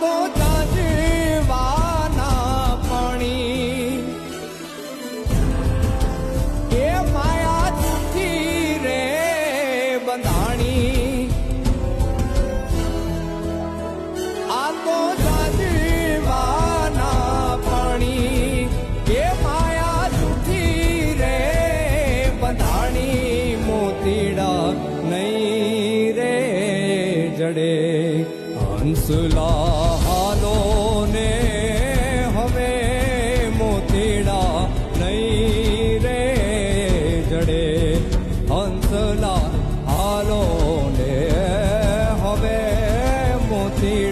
તો જાજવાના પાણી એ માયા જૂઠી રે બંધાણી આ તો જાજવાના પાણી એ માયા જૂઠી રે બંધાણી મોતીડા નહીં રે જડે હંસલા હાલો ને હવે મોતીડા નહીં રે જડે હંસલા હાલો ને હવે મોતી